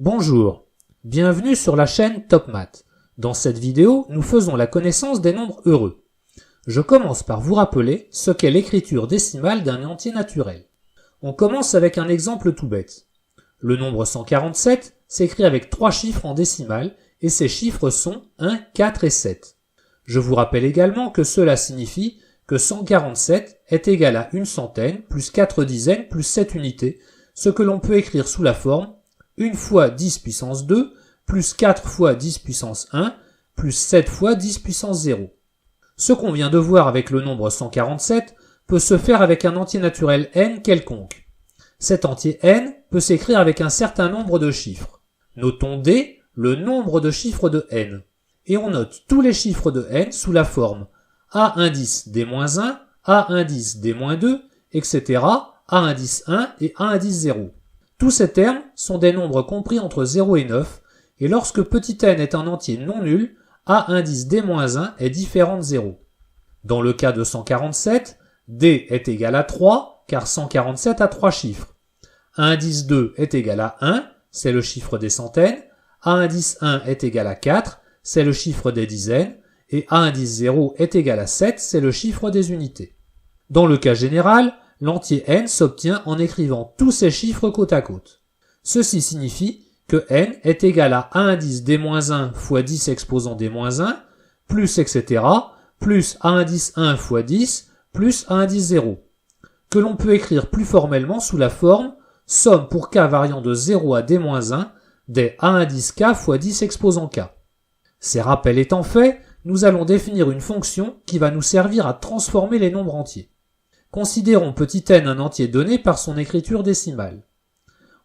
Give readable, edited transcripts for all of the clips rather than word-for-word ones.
Bonjour, bienvenue sur la chaîne Top Math. Dans cette vidéo, nous faisons la connaissance des nombres heureux. Je commence par vous rappeler ce qu'est l'écriture décimale d'un entier naturel. On commence avec un exemple tout bête. Le nombre 147 s'écrit avec 3 chiffres en décimale et ces chiffres sont 1, 4 et 7. Je vous rappelle également que cela signifie que 147 est égal à une centaine plus 4 dizaines plus 7 unités, ce que l'on peut écrire sous la forme 1 fois 10 puissance 2 plus 4 fois 10 puissance 1 plus 7 fois 10 puissance 0. Ce qu'on vient de voir avec le nombre 147 peut se faire avec un entier naturel n quelconque. Cet entier n peut s'écrire avec un certain nombre de chiffres. Notons d, le nombre de chiffres de n. Et on note tous les chiffres de n sous la forme a indice d-1, a indice d-2, etc., a indice 1 et a indice 0. Tous ces termes sont des nombres compris entre 0 et 9, et lorsque petit n est un entier non nul, a indice d-1 est différent de 0. Dans le cas de 147, d est égal à 3, car 147 a 3 chiffres. A indice 2 est égal à 1, c'est le chiffre des centaines, a indice 1 est égal à 4, c'est le chiffre des dizaines, et a indice 0 est égal à 7, c'est le chiffre des unités. Dans le cas général, l'entier n s'obtient en écrivant tous ces chiffres côte à côte. Ceci signifie que n est égal à a indice d-1 fois 10 exposant d-1, plus etc., plus a indice 1 fois 10, plus a indice 0, que l'on peut écrire plus formellement sous la forme somme pour k variant de 0 à d-1 des a indice k fois 10 exposant k. Ces rappels étant faits, nous allons définir une fonction qui va nous servir à transformer les nombres entiers. Considérons petit n un entier donné par son écriture décimale.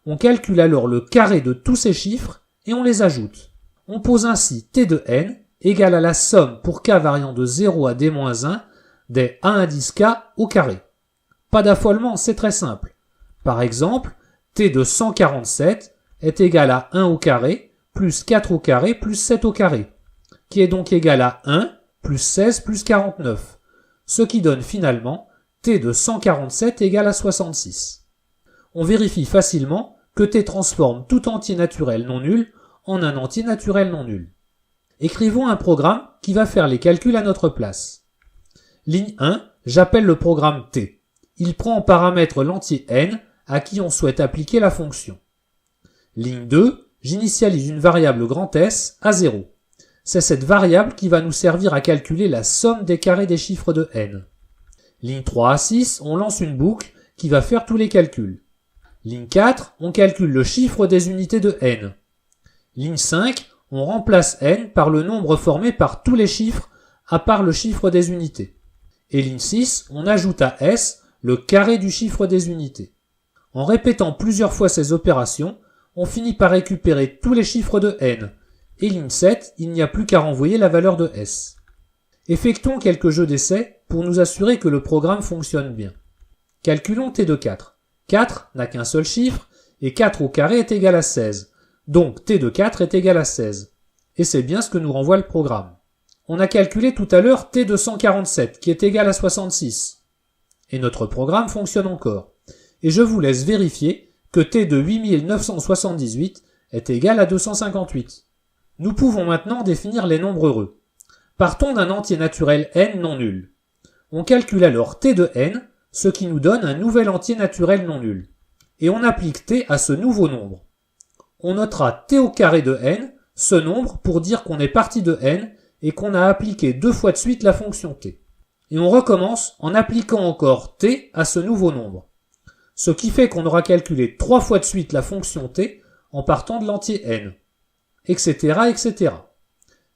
On calcule alors le carré de tous ces chiffres et on les ajoute. On pose ainsi t de n égale à la somme pour k variant de 0 à d-1 des a indice k au carré. Pas d'affolement, c'est très simple. Par exemple, t de 147 est égal à 1 au carré plus 4 au carré plus 7 au carré, qui est donc égal à 1 plus 16 plus 49, ce qui donne finalement t de 147 égale à 66. On vérifie facilement que t transforme tout entier naturel non nul en un entier naturel non nul. Écrivons un programme qui va faire les calculs à notre place. Ligne 1, j'appelle le programme t. Il prend en paramètre l'entier n à qui on souhaite appliquer la fonction. Ligne 2, j'initialise une variable grand S à 0. C'est cette variable qui va nous servir à calculer la somme des carrés des chiffres de n. Ligne 3 à 6, on lance une boucle qui va faire tous les calculs. Ligne 4, on calcule le chiffre des unités de n. Ligne 5, on remplace n par le nombre formé par tous les chiffres à part le chiffre des unités. Et ligne 6, on ajoute à s le carré du chiffre des unités. En répétant plusieurs fois ces opérations, on finit par récupérer tous les chiffres de n. Et ligne 7, il n'y a plus qu'à renvoyer la valeur de s. Effectuons quelques jeux d'essai pour nous assurer que le programme fonctionne bien. Calculons t de 4. 4 n'a qu'un seul chiffre et 4 au carré est égal à 16. Donc t de 4 est égal à 16. Et c'est bien ce que nous renvoie le programme. On a calculé tout à l'heure t de 147 qui est égal à 66. Et notre programme fonctionne encore. Et je vous laisse vérifier que t de 8978 est égal à 258. Nous pouvons maintenant définir les nombres heureux. Partons d'un entier naturel n non nul. On calcule alors t de n, ce qui nous donne un nouvel entier naturel non nul. Et on applique t à ce nouveau nombre. On notera t au carré de n, ce nombre pour dire qu'on est parti de n et qu'on a appliqué 2 fois de suite la fonction t. Et on recommence en appliquant encore t à ce nouveau nombre. Ce qui fait qu'on aura calculé 3 fois de suite la fonction t en partant de l'entier n. Etc., etc.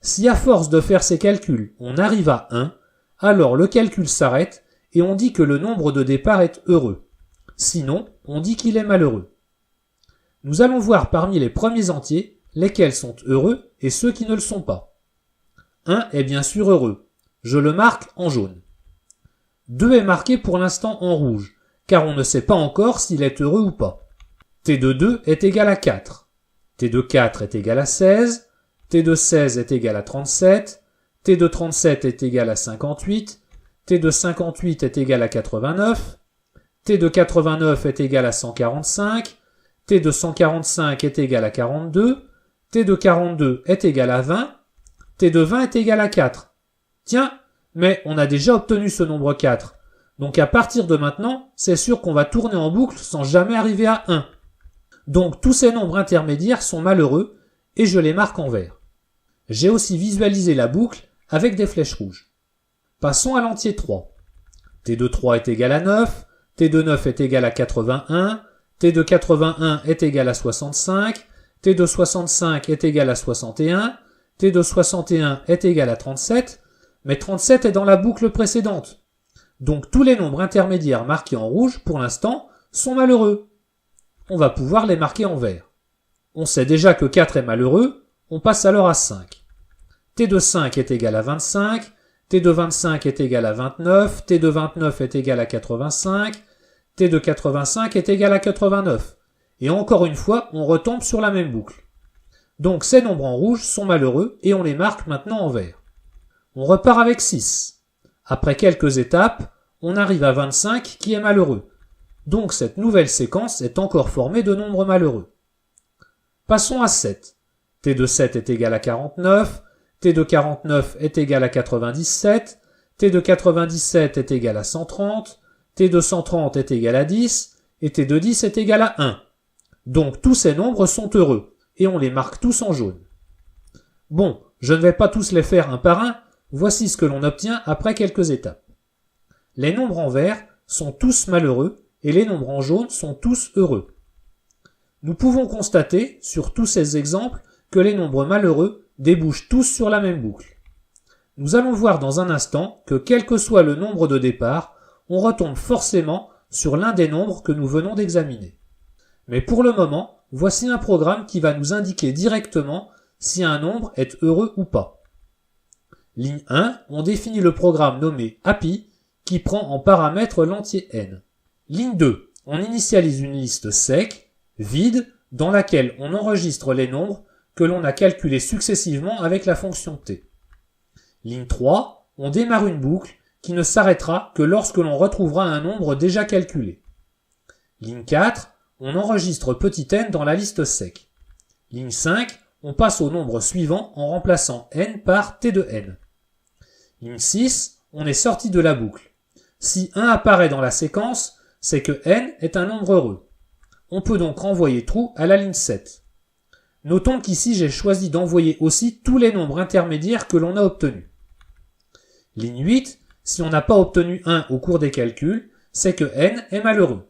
Si à force de faire ces calculs, on arrive à 1, alors le calcul s'arrête et on dit que le nombre de départ est heureux. Sinon, on dit qu'il est malheureux. Nous allons voir parmi les premiers entiers lesquels sont heureux et ceux qui ne le sont pas. 1 est bien sûr heureux. Je le marque en jaune. 2 est marqué pour l'instant en rouge, car on ne sait pas encore s'il est heureux ou pas. T de 2 est égal à 4. T de 4 est égal à 16. T de 16 est égal à 37, T de 37 est égal à 58, T de 58 est égal à 89, T de 89 est égal à 145, T t de 145 est égal à 42, t de 42 est égal à 20, t de 20 est égal à 4. Tiens, mais on a déjà obtenu ce nombre 4. Donc à partir de maintenant, c'est sûr qu'on va tourner en boucle sans jamais arriver à 1. Donc tous ces nombres intermédiaires sont malheureux et je les marque en vert. J'ai aussi visualisé la boucle avec des flèches rouges. Passons à l'entier 3. t de 3 est égal à 9, t de 9 est égal à 81, t de 81 est égal à 65, t de 65 est égal à 61, t de 61 est égal à 37, mais 37 est dans la boucle précédente. Donc tous les nombres intermédiaires marqués en rouge, pour l'instant, sont malheureux. On va pouvoir les marquer en vert. On sait déjà que 4 est malheureux, on passe alors à 5. t de 5 est égal à 25, t de 25 est égal à 29, t de 29 est égal à 85, t de 85 est égal à 89. Et encore une fois, on retombe sur la même boucle. Donc ces nombres en rouge sont malheureux et on les marque maintenant en vert. On repart avec 6. Après quelques étapes, on arrive à 25 qui est malheureux. Donc cette nouvelle séquence est encore formée de nombres malheureux. Passons à 7. t de 7 est égal à 49, t de 49 est égal à 97, t de 97 est égal à 130, t de 130 est égal à 10, et t de 10 est égal à 1. Donc tous ces nombres sont heureux, et on les marque tous en jaune. Bon, je ne vais pas tous les faire un par un, voici ce que l'on obtient après quelques étapes. Les nombres en vert sont tous malheureux, et les nombres en jaune sont tous heureux. Nous pouvons constater, sur tous ces exemples, que les nombres malheureux débouchent tous sur la même boucle. Nous allons voir dans un instant que quel que soit le nombre de départ, on retombe forcément sur l'un des nombres que nous venons d'examiner. Mais pour le moment, voici un programme qui va nous indiquer directement si un nombre est heureux ou pas. Ligne 1, on définit le programme nommé happy qui prend en paramètre l'entier n. Ligne 2, on initialise une liste sec, vide, dans laquelle on enregistre les nombres que l'on a calculés successivement avec la fonction t. Ligne 3, on démarre une boucle qui ne s'arrêtera que lorsque l'on retrouvera un nombre déjà calculé. Ligne 4, on enregistre petit n dans la liste sec. Ligne 5, on passe au nombre suivant en remplaçant n par t de n. Ligne 6, on est sorti de la boucle. Si 1 apparaît dans la séquence, c'est que n est un nombre heureux. On peut donc renvoyer true à la ligne 7. Notons qu'ici j'ai choisi d'envoyer aussi tous les nombres intermédiaires que l'on a obtenus. Ligne 8, si on n'a pas obtenu 1 au cours des calculs, c'est que n est malheureux.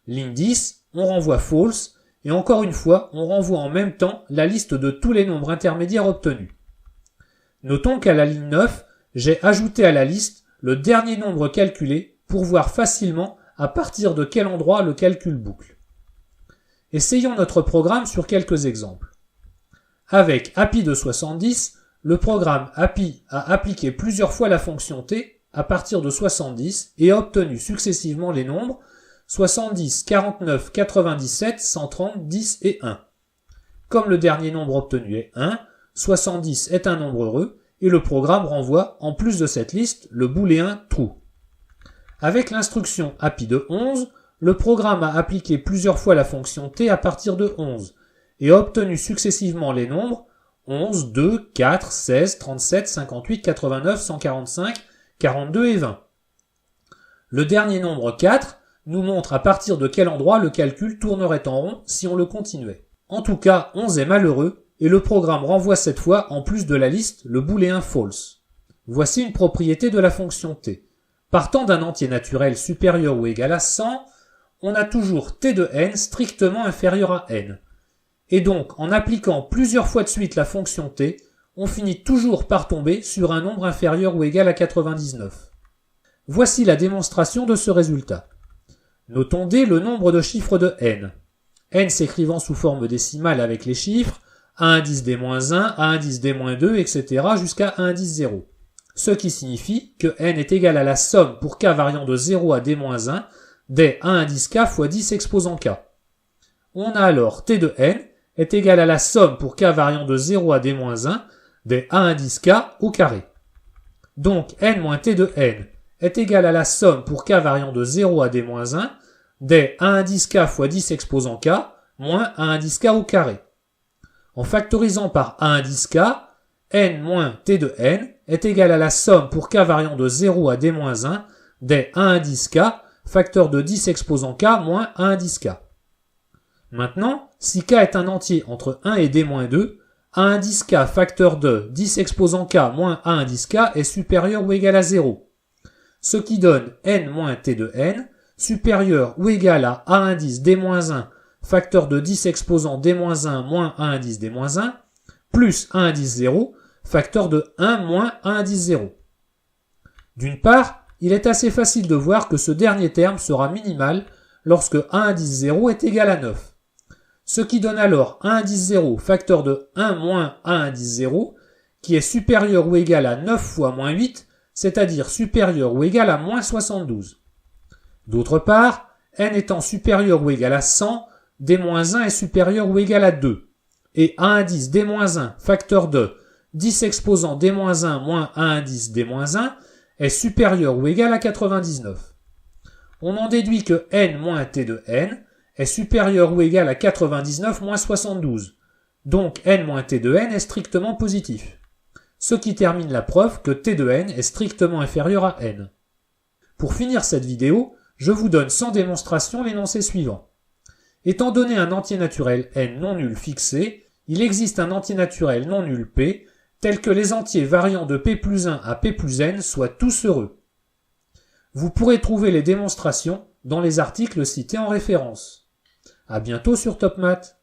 Ligne 10, on renvoie false, et encore une fois, on renvoie en même temps la liste de tous les nombres intermédiaires obtenus. Notons qu'à la ligne 9, j'ai ajouté à la liste le dernier nombre calculé pour voir facilement à partir de quel endroit le calcul boucle. Essayons notre programme sur quelques exemples. Avec happy de 70, le programme happy a appliqué plusieurs fois la fonction t à partir de 70 et a obtenu successivement les nombres 70, 49, 97, 130, 10 et 1. Comme le dernier nombre obtenu est 1, 70 est un nombre heureux et le programme renvoie, en plus de cette liste, le booléen true. Avec l'instruction happy de 11, le programme a appliqué plusieurs fois la fonction t à partir de 11 et a obtenu successivement les nombres 11, 2, 4, 16, 37, 58, 89, 145, 42 et 20. Le dernier nombre 4 nous montre à partir de quel endroit le calcul tournerait en rond si on le continuait. En tout cas, 11 est malheureux et le programme renvoie cette fois en plus de la liste le booléen false. Voici une propriété de la fonction t. Partant d'un entier naturel supérieur ou égal à 100, on a toujours t de n strictement inférieur à n. Et donc, en appliquant plusieurs fois de suite la fonction t, on finit toujours par tomber sur un nombre inférieur ou égal à 99. Voici la démonstration de ce résultat. Notons d le nombre de chiffres de n. N s'écrivant sous forme décimale avec les chiffres a indice d-1, a indice d-2, etc. jusqu'à a indice 0. Ce qui signifie que n est égal à la somme pour k variant de 0 à d-1 des a indice k fois 10 exposant k. On a alors t de n est égal à la somme pour k variant de 0 à d-1 des a indice k au carré. Donc n moins t de n est égal à la somme pour k variant de 0 à d-1 des a indice k fois 10 exposant k moins a indice k au carré. En factorisant par a indice k, n moins t de n est égal à la somme pour k variant de 0 à d-1 des a indice k, facteur de 10 exposant k moins a indice k. Maintenant, si k est un entier entre 1 et d-2, a indice k facteur de 10 exposant k moins a indice k est supérieur ou égal à 0. Ce qui donne n moins t de n supérieur ou égal à a indice d-1 facteur de 10 exposant d-1 moins a indice d-1 plus a indice 0 facteur de 1 moins a indice 0. D'une part, il est assez facile de voir que ce dernier terme sera minimal lorsque a indice 0 est égal à 9. Ce qui donne alors a indice 0 facteur de 1 moins a indice 0 qui est supérieur ou égal à 9 fois moins 8, c'est-à-dire supérieur ou égal à moins 72. D'autre part, n étant supérieur ou égal à 100, d-1 est supérieur ou égal à 2, et a indice d-1 facteur de 10 exposant d-1 moins a indice d-1 est supérieur ou égal à 99. On en déduit que n moins t de n est supérieur ou égal à 99 moins 72, donc n moins t de n est strictement positif. Ce qui termine la preuve que t de n est strictement inférieur à n. Pour finir cette vidéo, je vous donne sans démonstration l'énoncé suivant. Étant donné un entier naturel n non nul fixé, il existe un entier naturel non nul p, tel que les entiers variant de p plus 1 à p plus n soient tous heureux. Vous pourrez trouver les démonstrations dans les articles cités en référence. À bientôt sur TopMath.